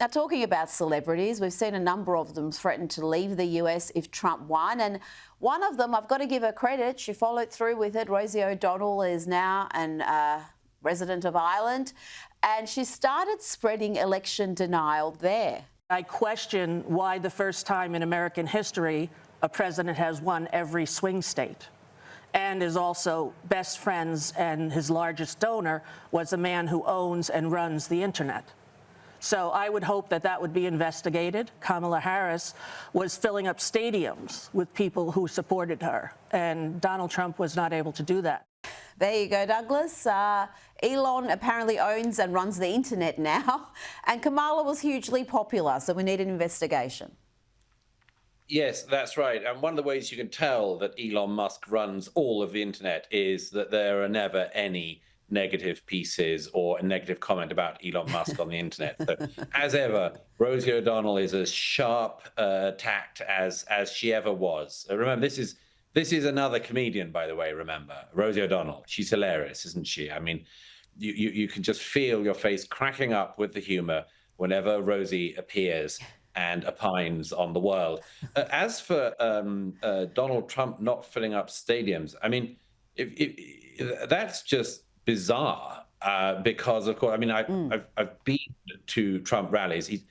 Now, talking about celebrities, we've seen a number of them threaten to leave the US if Trump won. And one of them, I've got to give her credit, she followed through with it. Rosie O'Donnell is now a resident of Ireland, and she started spreading election denial there. I question why the first time in American history a president has won every swing state and is also best friends, and his largest donor was a man who owns and runs the internet. So I would hope that that would be investigated. Kamala Harris was filling up stadiums with people who supported her, and Donald Trump was not able to do that. There you go, Douglas. Elon apparently owns and runs the internet now, and Kamala was hugely popular, so we need an investigation. Yes, that's right. And one of the ways you can tell that Elon Musk runs all of the internet is that there are never any negative pieces or a negative comment about Elon Musk on the internet. So, as ever, Rosie O'Donnell is as sharp tacked as she ever was. Remember, this is another comedian, by the way. Remember, Rosie O'Donnell. She's hilarious, isn't she? I mean, you can just feel your face cracking up with the humor whenever Rosie appears and opines on the world. As for Donald Trump not filling up stadiums, I mean, that's just bizarre, because of course, I mean, I've been to Trump rallies. He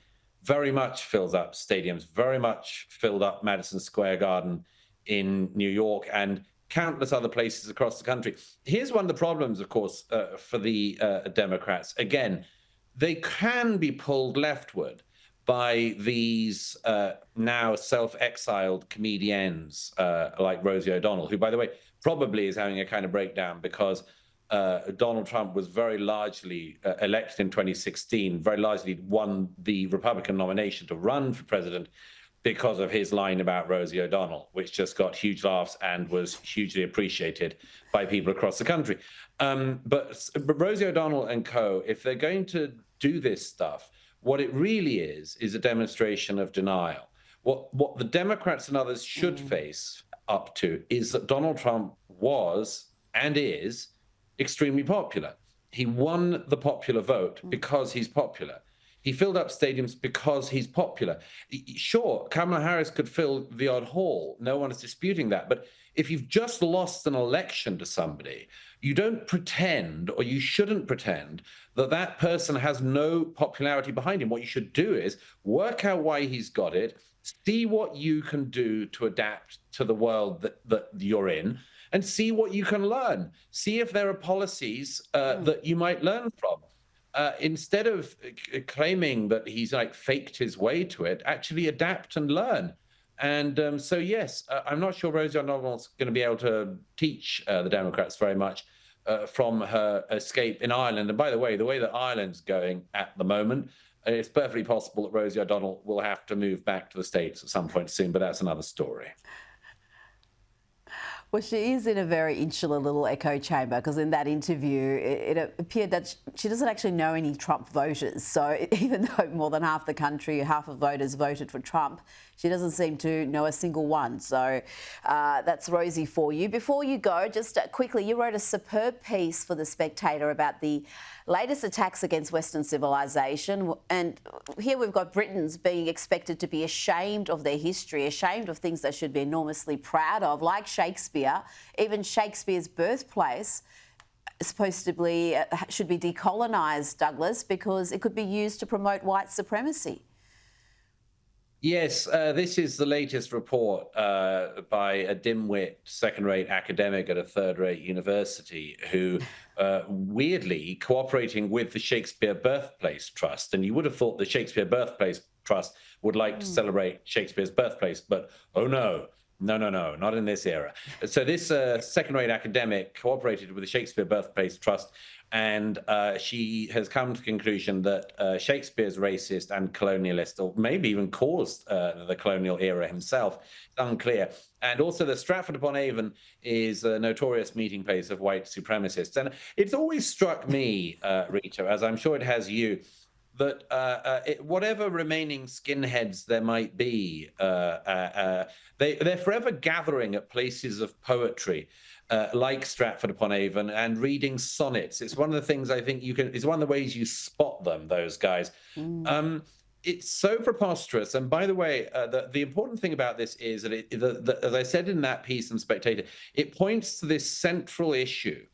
very much fills up stadiums, very much filled up Madison Square Garden in New York and countless other places across the country. Here's one of the problems, of course, for the Democrats. Again, they can be pulled leftward by these now self-exiled comedians like Rosie O'Donnell, who, by the way, probably is having a kind of breakdown because Donald Trump was very largely elected in 2016, very largely won the Republican nomination to run for president because of his line about Rosie O'Donnell, which just got huge laughs and was hugely appreciated by people across the country. But Rosie O'Donnell and co., if they're going to do this stuff, what it really is a demonstration of denial. What the Democrats and others should face up to is that Donald Trump was and is extremely popular. He won the popular vote because he's popular. He filled up stadiums because he's popular. Sure, Kamala Harris could fill the odd hall. No one is disputing that. But if you've just lost an election to somebody, you don't pretend, or you shouldn't pretend, that that person has no popularity behind him. What you should do is work out why he's got it, see what you can do to adapt to the world that you're in, and see what you can learn. See if there are policies that you might learn from. Instead of claiming that he's like faked his way to it, actually adapt and learn. And so, yes, I'm not sure Rosie O'Donnell's going to be able to teach the Democrats very much from her escape in Ireland. And by the way that Ireland's going at the moment, it's perfectly possible that Rosie O'Donnell will have to move back to the States at some point soon, but that's another story. Well, she is in a very insular little echo chamber, because in that interview, it appeared that she doesn't actually know any Trump voters. So even though more than half the country, half of voters voted for Trump, she doesn't seem to know a single one. So that's Rosie for you. Before you go, just quickly, you wrote a superb piece for The Spectator about the latest attacks against Western civilization. And here we've got Britons being expected to be ashamed of their history, ashamed of things they should be enormously proud of, like Shakespeare. Even Shakespeare's birthplace supposedly should be decolonised, Douglas, because it could be used to promote white supremacy. Yes, this is the latest report by a dimwit second-rate academic at a third-rate university who, weirdly, cooperating with the Shakespeare Birthplace Trust. And you would have thought the Shakespeare Birthplace Trust would like to celebrate Shakespeare's birthplace, but oh no. No, not in this era. So this second-rate academic cooperated with the Shakespeare Birthplace Trust, and she has come to the conclusion that Shakespeare's racist and colonialist, or maybe even caused the colonial era himself. It's unclear. And also that Stratford-upon-Avon is a notorious meeting place of white supremacists. And it's always struck me, Rita, as I'm sure it has you, that whatever remaining skinheads there might be, they're forever gathering at places of poetry, like Stratford-upon-Avon, and reading sonnets. It's one of the things I think it's one of the ways you spot them, those guys. It's so preposterous. And by the way, the important thing about this is that, as I said in that piece in Spectator, it points to this central issue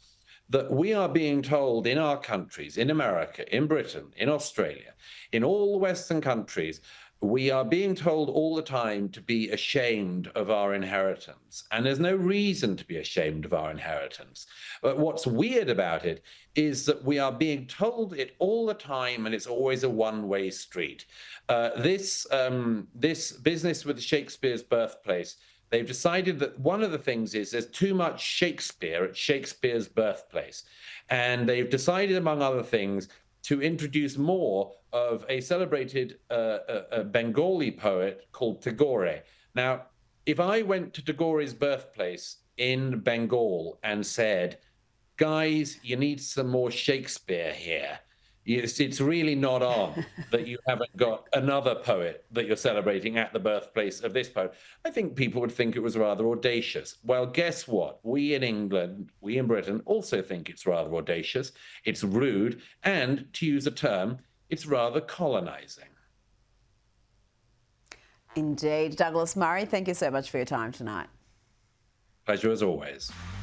that we are being told in our countries, in America, in Britain, in Australia, in all the Western countries, we are being told all the time to be ashamed of our inheritance. And there's no reason to be ashamed of our inheritance. But what's weird about it is that we are being told it all the time, and it's always a one-way street. This business with Shakespeare's birthplace, they've decided that one of the things is there's too much Shakespeare at Shakespeare's birthplace. And they've decided, among other things, to introduce more of a celebrated Bengali poet called Tagore. Now, if I went to Tagore's birthplace in Bengal and said, guys, you need some more Shakespeare here, it's really not on that you haven't got another poet that you're celebrating at the birthplace of this poet. I think people would think it was rather audacious. Well, guess what? We in England, we in Britain also think it's rather audacious. It's rude. And to use a term, it's rather colonizing. Indeed. Douglas Murray, thank you so much for your time tonight. Pleasure as always.